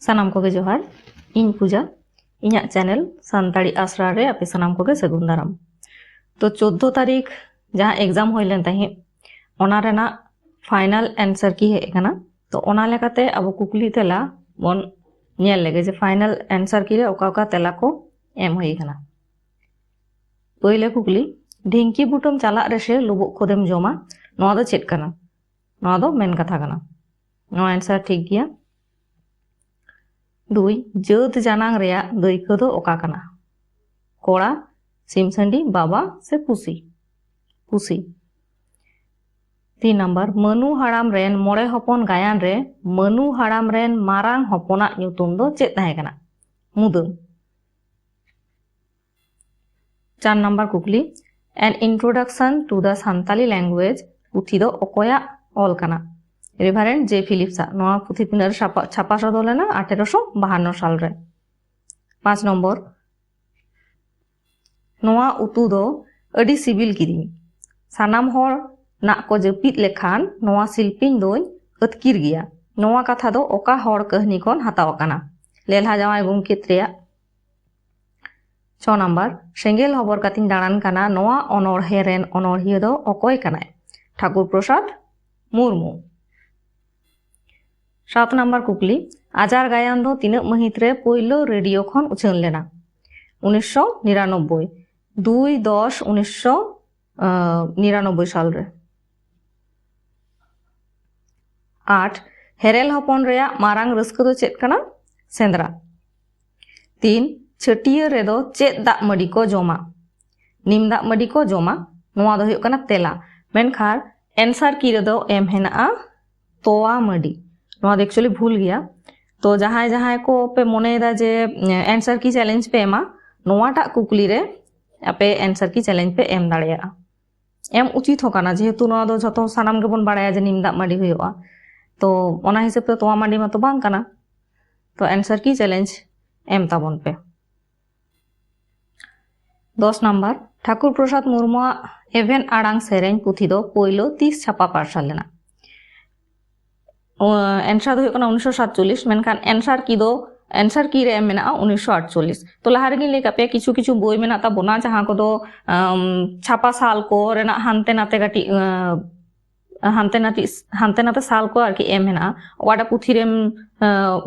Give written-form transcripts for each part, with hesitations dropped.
सानाम कोगे जोहार इन पूजा इन्या चैनल सानताड़ी आसरा रे आपे सानाम कोगे सगुन दाराम। तो 14 तारीख जहाँ एग्जाम होय लेन तहे ओना रेना फाइनल आंसर की है कना। तो ओना लेकाते अब कुकली तेला बन नेल लेगे जे फाइनल आंसर की रे ओका ओका तेला को एम होय कना। पहिले कुकली ढिंकी बुटम चाला रेसे लुबुग खोदेम जोमा नोआ दो चेक कना, नोआ दो मेन कथा कना। नोआ आंसर ठीक गया। दुई जात जानांग रेया दायित्व दो ओका कना, कोड़ा सिमसंडी बाबा से पुसी पुसी। 3 नंबर मनु हाड़ाम रेन मोड़े हपन गायन रे मनु हाड़ाम रेन मारांग हपना ᱧᱩᱛᱩᱢ दो चेत ताहे कना, मुदम। 4 नंबर कुकली an introduction to the Santali language पुथी दो ओकोया ऑल कना, रेभारेंड जे फिलिप्सा। नोआ पुथी तिनार छापा सदो लेना 1852 साल रे। 5 नंबर नोआ उतु दो अडी सिबिल किदिं, सानाम होर ना को जपित लेखान नोआ शिल्पिन दोई अतकिर गिया। नोआ कथा दो ओका होर कहनी कोन हताव कना, लेलहा जावाय गुमकित रेया। 6 नंबर सेंगेल हबर कातिन दाड़ान कना नोआ अनोढ़े रेन अनोढ़िया दो अकोय कनाय, ठाकुर प्रसाद मुर्मू। 7 नंबर कुकली आजार गायन दो तीनक महित रे पोइलो रेडियो खन उछान लेना, 1999 2-10-1999 साल रे। 8 हेरेल हपन रेया मारांग रस्क दो चेत कना, सेंद्रा। 3 छटिया रे दो चेत दाग मडी को जोमा, निम दाग मडी को जोमा। नोआ दो हुयुग कना तेला, मेनखान आंसर की रे दो एम हेना तोवा मडी। नोआ दो एक्चुअली भूल गया। तो जहां जहां को पे मोनेदा जे आंसर की चैलेंज पे एमा नोआटा कुकली रे आपे आंसर की चैलेंज पे एम दाड़ेया एम उचित होकाना, जेहेतु नोआ दो जतो सानाम गेबोन बाड़ाया जे निम दाग मडी हुयुगा। तो ओना हिसाब ते तोवा मडी मा तो बांग काना, तो आंसर की चैलेंज एम ताबोन पे। 10 नंबर ठाकुर प्रसाद मुर्मू एवेन आड़ांग सेरेंज पुथी दो पोइलो 30 छापा पार्सल लेना, आंसर दो 1947। मेनखान आंसर की रे मेना 1948। तो लहा रेगी लेका पे किछु किछु बोई मेना ताबोना जहां को दो छापा साल को रेना हानते नाते गाटी हानते नाते साल को आरकी एम मेना ओवाटा पुथी रेम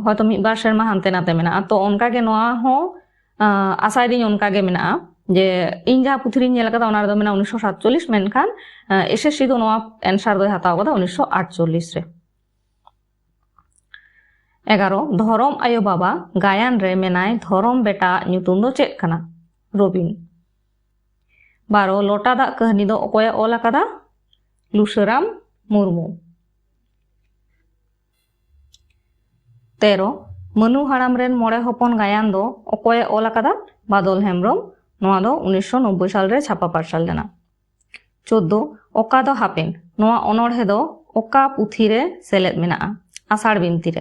हयतो मिद बार सेरमा हानते नाते मेना। तो उनका के नोआ हो आशा दिन उनका के मेना जे इन जहां पुथी री नेल कदा ओना रे दो मेना 1947। मेनखान एसएससी दो नोआ आंसर दो हताव कदा 1948 रे। 11 धरम आयो बाबा गायन रे मेनाय धरम बेटा ᱧᱩᱛᱩᱢ दो चेत कना, रबिन। 12 लोटा दाग कहनी दो ओकोय ऑल अकादा, लुसराम मुर्मू। 13 मनु हाड़ाम रेन मोड़े हपन गायन दो ओकोय ऑल अकादा, बादल हेम्ब्रम। नोआ दो 1990 साल रे छापा पार्सल लेना। 14 ओका दो हापेन, नोआ अनोढ़े दो ओका पुथी रे सेलेद मेना, आषाढ़ बिनती रे।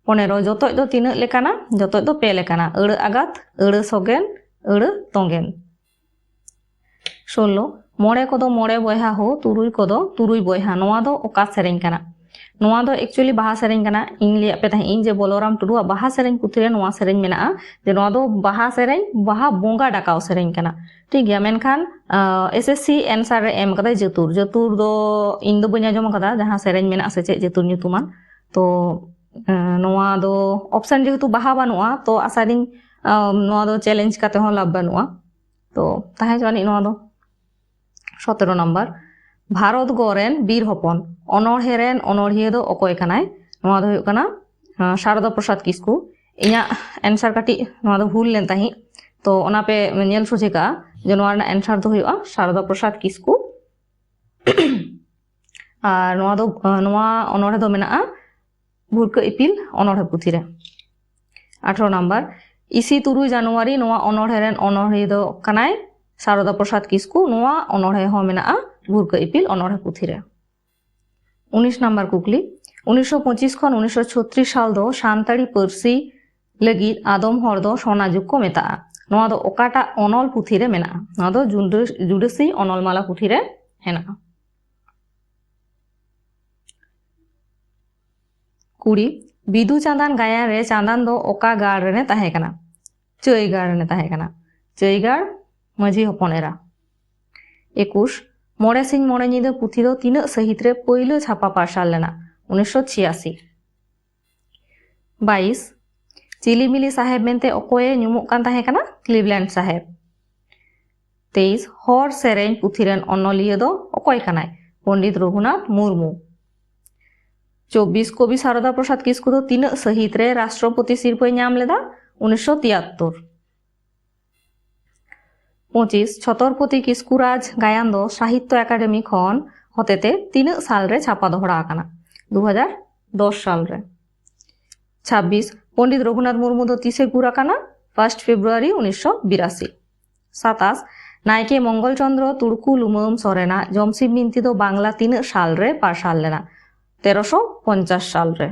15 जतो दो तीनक लेकाना, जतो दो पे लेकाना, अड़ आगात अड़ सोगेन अड़ तोंगेन। 16 मोड़े को दो मोड़े बोयहा हो तुरुई को दो तुरुई बोयहा। नोआ दो ओका सेरेंग कना, नोआ दो एक्चुअली बाहा सेरेंग कना। इन लिया पे ताहे इन जे बोलोराम टुडू बाहा सेरेंग पुथी रे नोआ सेरेंग मेना जे नोआ दो बाहा सेरेंग बाहा बोंगा डाकाव सेरेंग कना, ठीक गया। मेनखान एसएससी आंसर रे एम कदा जतुर जतुर दो इन दो बन्या जम कदा जहां सेरेंग मेना से चे जतुर ᱧᱩᱛᱩᱢᱟन। तो नोआ दो ऑप्शन जेहेतु बाहा बानुआ तो आशा दिन नोआ दो चैलेंज काते हो लाभ बानुआ, तो ताहे जानी नोआ दो। 17 नंबर भारत गोरेन बीर हपन अनोढ़े रेन अनोढ़िया दो ओकोय कनाय, नोआ दो हुयुग कना शारदा प्रसाद किस्कू। इया आंसर काटी नोआ दो भूल लेन ताही, तो ओना पे नेल सोझे का जे नोआ रेना आंसर दो हुयुगा शारदा प्रसाद किस्कू। और नोआ दो नोआ अनोढ़े दो मेना भुरका इपिल अनोढ़े पुथी रे। 18 नंबर 23 जनवरी नोआ अनोढ़े रेन अनोढ़िया दो कनाय शारदा प्रसाद किस्कू। नोआ अनोढ़े हो मेना भुरका इपिल अनोढ़े पुथी रे। 19 नंबर कुकली 1925 खन 1936 साल दो सान्ताड़ी पारसी लगिद आदम हर दो सोना जुग को मेता। नोआ दो ओकाटा अनल पुथी रे मेना, नोआ दो जुडसी अनलमाला पुथी रे हेना। 20 बिदु चांदान गायन रे चांदान दो ओका गाड़ रे ताहे कना चई गाड़ रे ताहे कना चई गाड़ माझी हपन एरा 21 मोड़े सिंह मोड़े निदा पुथी दो तीना सहित रे पहलो छापा पार्सल लेना 1986 22 चिलीमिली साहेब मेंते ओकोये ᱧᱩᱢᱚᱜ कान ताहे कना क्लिवलैंड साहेब 23 हर सेरेन पुथी रेन अनलिया दो ओकोय कनाय पंडित रघुनाथ मुर्मू 24 कवि शारदा प्रसाद किस्कु दो तीना सहित रे राष्ट्रपति सिरपय ᱧᱟᱢ लेदा 1973 25 छतरपति किस्कुराज गायन दो साहित्य एकाडेमी खन हतेते तीना साल रे छापा दोहरा आकाना 2010 साल रे 26 पंडित रघुनाथ मुर्मू दो तीसे गुर आकाना 1 फेब्रुआरी 1982 27 नायके मंगल चंद्र तुड़कू लुमम सोरेना जमसिम बिनती दो बांग्ला तीना साल रे पार्सल लेना 1350 साल रे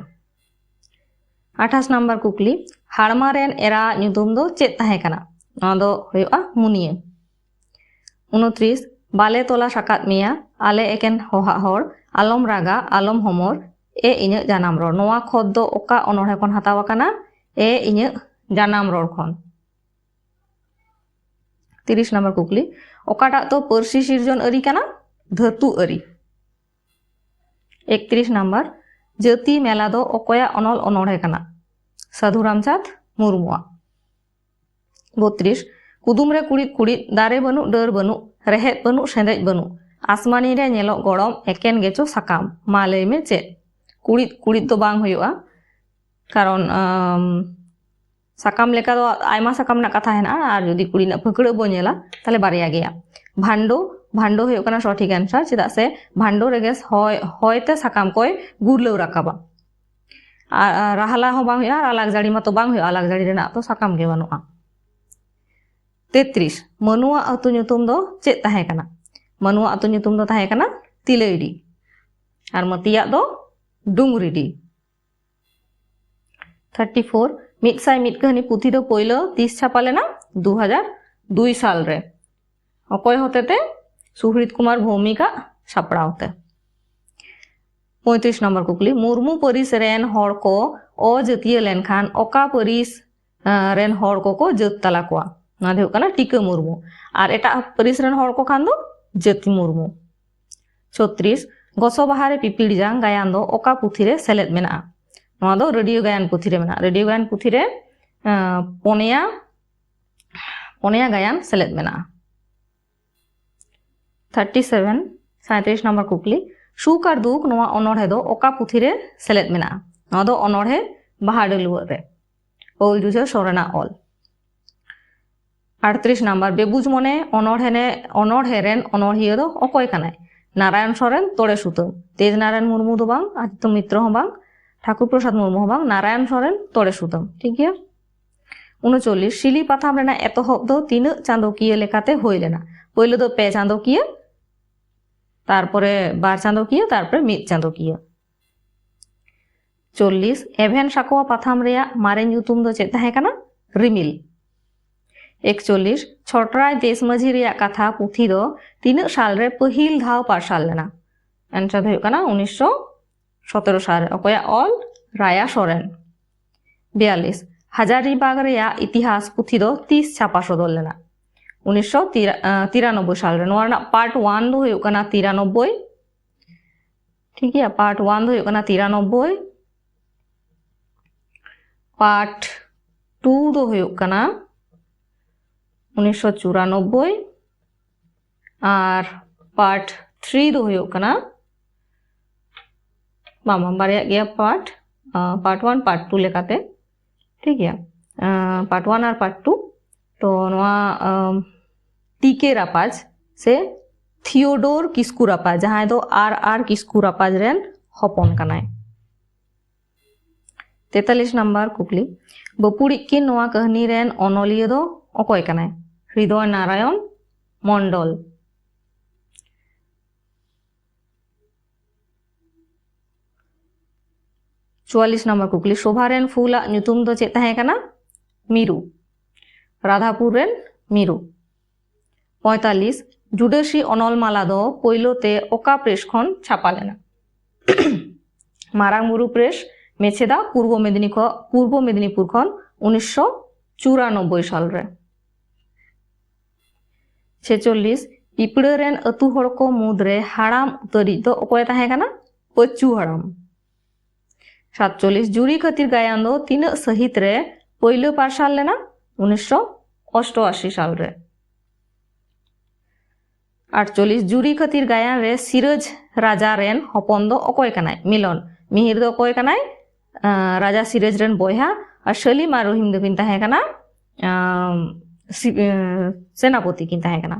28 नंबर कुकली हाड़मा रेन एरा ᱧᱩᱛᱩᱢ दो चेद ताहे कना नवा दो हुयुआ मुनिया 29 बाले तोला साकात मिया आले एकेन होहा हर आलम रागा आलम हमर ए इᱧ जानाम रोड नवा खत दो ओका अनोढ़े खन हतावा कना ए इᱧ जानाम रोड खन 30 नंबर कुकली ओकाटा तो पर्सी सिरजन अरी कना धातु अरी 31 नंबर जाति मेला दो ओकोया अनल अनोढ़े कना साधु रामचांद मुर्मुआ 32 कुदुम रे कुड़ित कुड़ित दारे बनु डर बनु रेहेत बनु सेंदेज बनु आसमानी रे नेलो गड़म एकेन गेचो साकाम मा लई मे चेद कुड़ित कुड़ित तो बांग हुयुआ कारण साकाम लेका दो आयमा साकाम ना कथा हेना आर जदि कुड़ी ना फकड़ा बो नेला ताले बारिया गया भांडो भांडो हुयुक कना सठिक आंसर चेदा से भांडो रेगे होयते साकाम कोय गुरलौ राकाबा राहला हो बांग हुयुआ आलाग जाड़ी मा तो बांग हुयुआ आलाग जाड़ी रेना तो साकाम गे बानुआ 33 मनुआ अतु ᱧᱩᱛᱩᱢ दो चेद ताहे कना मनुआ अतु ᱧᱩᱛᱩᱢ दो ताहे कना तिलैडी आर मतिया दो डुंगरीडी 34 मिदसाय मिद कहानी पुथी दो पहलो 30 छापा लेना 2002 साल रे अकय होतेते सुहृद कुमार भौमिका छापड़ावते 35 नंबर कुकली मुर्मू परिस रेन हर को अजातीय लेनखान ओका परिस रेन हर को जात तला कोआ ना दे कना टीका मुर्मू और एटा परिस रेन हर को खान दो जाति मुर्मू 36 गसो बहारे पिपिड़ जांग गायन दो ओका पुथी रे सेलेद मेना नवा दो रेडियो गायन पुथी रे मेना रेडियो गायन पुथी रे पोनिया गायन सेलेद मेना 37 37 नंबर कुकली सुख और दुख नवा अनोढ़े दो ओका पुथी रे सेलेद मेना नवा दो अनोढ़े बाहा डलुआ रे ओल जुझे सोरेना ओल 38 नंबर बेबुज मने अनोढ़े रेन अनोढ़िया दो अकय कनाय नारायण सोरेन तोड़े सुतम तेज नारायण मुर्मू दो बांग आदित्य मित्र हो बांग ठाकुर प्रसाद मुर्मू हो बांग नारायण सोरेन तोड़े सुतम ठीक है 39 शिली पाथाम रेना एतोहब दो तीन चांदोकिया लेकाते होय लेना पहले दो पे चांदोकिया तारपरे बार चांदोकिया तारपरे मिद चांदोकिया 40 एभेन साकोआ पाथाम रेया मारे ᱧᱩᱛᱩᱢ दो चेद ताहे कना रिमिल 41 छोटराय देश माझी रेया कथा पुथी दो तीन साल रे पहिल धाव पार्सल लेना आंसर हुयुक कना 1917 साल अकया ऑल राया सोरेन 42 हजारीबाग रेया इतिहास पुथी दो 30 छापा सदर लेना 1993 साल रे नोआ पार्ट 1 दो हुयुक कना 93 ठीक है पार्ट 1 दो हुयुक कना 93 पार्ट 2 दो हुयुक कना 1994 और पार्ट 3 दो हुयुक कना मामा बारिया गया पार्ट 1 पार्ट 2 लेकाते ठीक है पार्ट 1 और पार्ट 2 तो नोआ टीके रापाज से थियोडोर किस्कु रापाज जहां दो आर किस्कु रापाज रेन हपन कनाय 43 नंबर कुकली बपुड़ी की नोआ कहानी रेन अनलिया दो अकय कनाय हृदय नारायण मंडल 44 नंबर कुकली शोभा रेन फूला ᱧᱩᱛᱩᱢ दो चेद ताहे कना मीरू राधापुर रेन मीरू 45 जुडासी अनलमाला दो पहलोते ओका प्रेस खन छापा लेना मारांग बुरु प्रेस মেছেদা পূর্ব মেদিনীপুর খন 1994 সাল রে 46 পিপড়া रेन अतु हड़ को मुद्रे हाड़ाम उतरी दो ओकोय ताहे काना पचू हाड़ाम 47 जुरी खातिर गायन दो तीन सहित रे पहले पार्साल लेना 1988 साल रे 48 जुरी खातिर गायन रे सिरज राजा रेन हपन दो ओकोय कानाय मिलन मिहिर दो ओकोय कानाय राजा सिरज रेन बोयहा और सलीम और रहीम दो किन ताहे काना सेनापति किन ताहे काना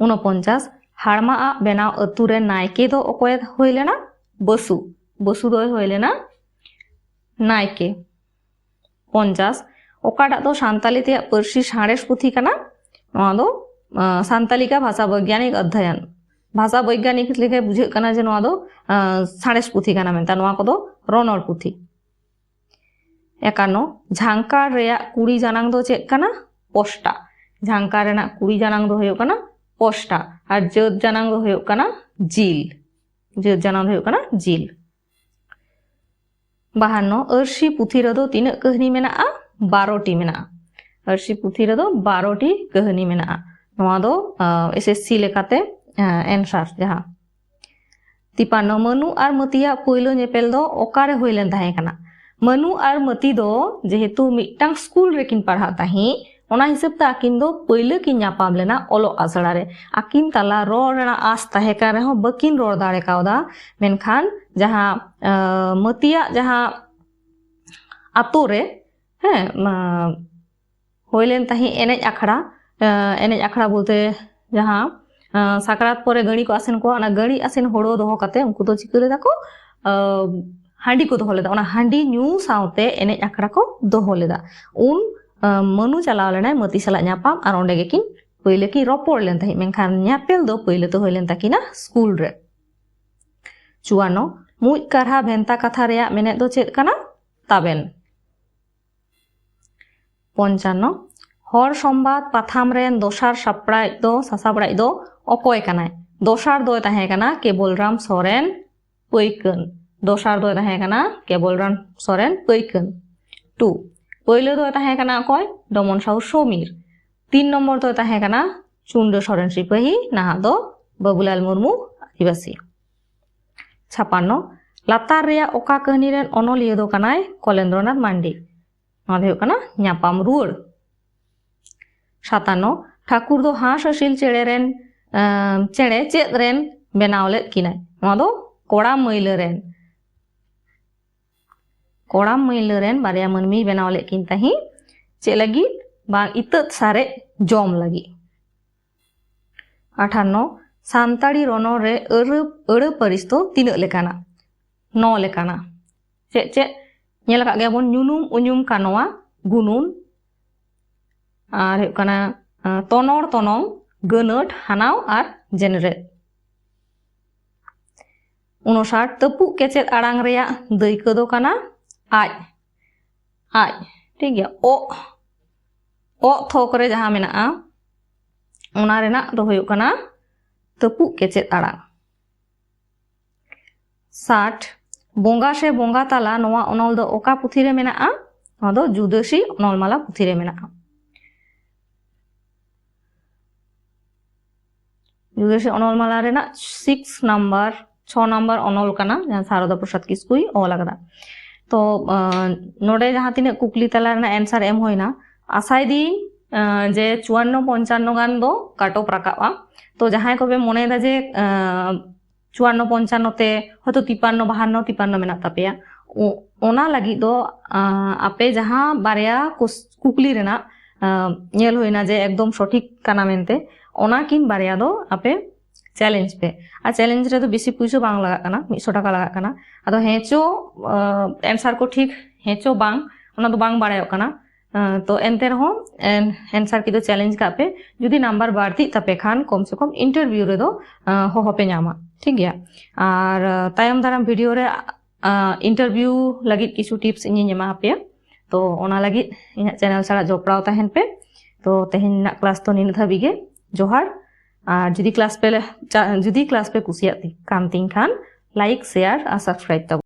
49 हाड़मा बेनाव अतु रे नायके दो ओकोय होय लेना बसु दो होय लेना नायके 50 ओकाटा दो सान्ताली ते पर्सी साणेस पुथी काना नोआ दो सान्ताली का भाषा वैज्ञानिक अध्ययन भाषा वैज्ञानिक लेके बुझे काना जे नोआ दो साणेस पुथी काना मेनता नोआ को दो रनड़ पुथी 51 झांकार रेया कुड़ी जानांग दो चेक काना पोस्टा झांकार रेना कुड़ी जानांग दो होयो काना पोस्टा और जत जानांग दो होयो काना जिल जत जानांग दो होयो काना जिल 52 अर्शी पुथी रदो तीन कहानी मेना 12टी मेना अर्शी पुथी रदो 12टी कहानी मेना नोआ दो एसएससी लेकाते एंसार जहां 53 मनु और मतिया पहिलो नेपेल दो ओकारे होइलेन ताहे काना मनु और मती दो जेहेतु मिटांग स्कूल रेकिन पढ़ा ताही ओना हिसाब ते आकिन दो पहिले किन ᱧᱟᱯᱟᱢ लेना ओलो आसड़ा रे आकिन तला रोड रेना आस ताहे का रहो बकिन रोड दाड़े कावदा मेनखान जहां मतिया जहां आतो रे हैं होइलेन ताही एनेज आखड़ा बोलते जहां साकरात परे गणी को आसेन को ना गणी आसेन होड़ो दोहो काते उनको तो चिकले दाको हांडी को दोहो लेदा ओना हांडी न्यू साउते एनेज आखड़ा को दोहो लेदा उन मनु चलाव लेना मती सला ᱧᱟᱯᱟᱢ और ओंडे गेकिन पहिले की रपोड़ लेन ताही मेनखान ᱧᱟᱯᱮᱞ दो पहिले तो होइलेन ताकिना स्कूल रे 54 मुज कारहा भेंता कथा रेया मेने दो चेद काना ताबेन 55 हर संबाद पाथाम रेन दोसार सापड़ाई दो सासाबड़ाई दो ओकोय कानाय दोसार दो ताहे काना केबलराम सोरेन पैकन दोसार दो ताहे काना केबलराम सोरेन पैकन 2 पहले दो ताहे काना ओकोय दमन साहू समीर 3 नंबर दो ताहे काना चुंडो सोरेन सिपाही नाहा दो बाबूलाल मुर्मू आदिवासी 56 लातार रेया ओका कहानी रेन अनलिया दो कानाय कलेंद्रनाथ मांडी नोआ दो काना ᱧᱟᱯᱟᱢ रुवाड़ 57 ठाकुर दो हांस असिल चेड़े रेन चेड़े चेद रेन बेनाव लेद किनाय नोआ दो कोड़ा मैला रेन बारिया मनमी बेनाव लेद किन ताही चे लगी बांग इतत सारे जम लगी 58 सान्ताड़ी रनड़ रे अड़ परिस दो तीन लेकाना 9 लेकाना चे चे नेल का गया बोन ᱧᱩᱱᱩᱢ उñुम कानोआ गुनुन और हुकना तनड़ तनंग गनट हानाव और जेनरेट 59 तपु केचेद आड़ांग रेया दायका दो काना आज ठीक गया ओ थोक रे जहां मेना ओना रेना दो होयो काना तपु केचेद आड़ांग 60 बोंगा से बोंगा ताला नोआ अनल दो ओका पुथी रे मेना नोआ दो जुदसी अनलमाला पुथी रे मेना जुदसी अनलमाला रेना 6 नंबर अनल काना जहां शारदा प्रसाद किस्कुई ओल आकदा तो नोडे जहां तिने कुकली ताला रेना आंसर एम होइना आशाय दी जे 54 55 गान दो काटो राकाबा तो जहां को बे मने दा जे 54 55 ते हयतो 53 52 मेना तापेया ओना लगी दो आपे जहां बारिया कुकली रेना नेल होइना जे एकदम सठिक काना मेनते ओना किन बारिया दो आपे चैलेंज पे आ चैलेंज रे तो बेसी पुइसो बांग लगा काना 100 टाका लगा काना आदो हेचो आंसर को ठीक हेचो बांग ओना दो बांग बाड़ायो काना तो एनते रहो आंसर की दो चैलेंज का पे जुदी नंबर बाड़ती तपे खान कम से कम इंटरव्यू रे दो होपे नामा ठीक गया और तायम दाराम वीडियो रे इंटरव्यू लगी किछु टिप्स इᱧ एमा पे तो ओना लगी ᱤᱧᱟᱹᱜ चैनल सारा जोपड़ाव तहन पे तो तेहेना क्लास तो निन धाबी गे जोहार और जुदी क्लास पे कुसियाती कान तिन खान लाइक शेयर और सब्सक्राइब तब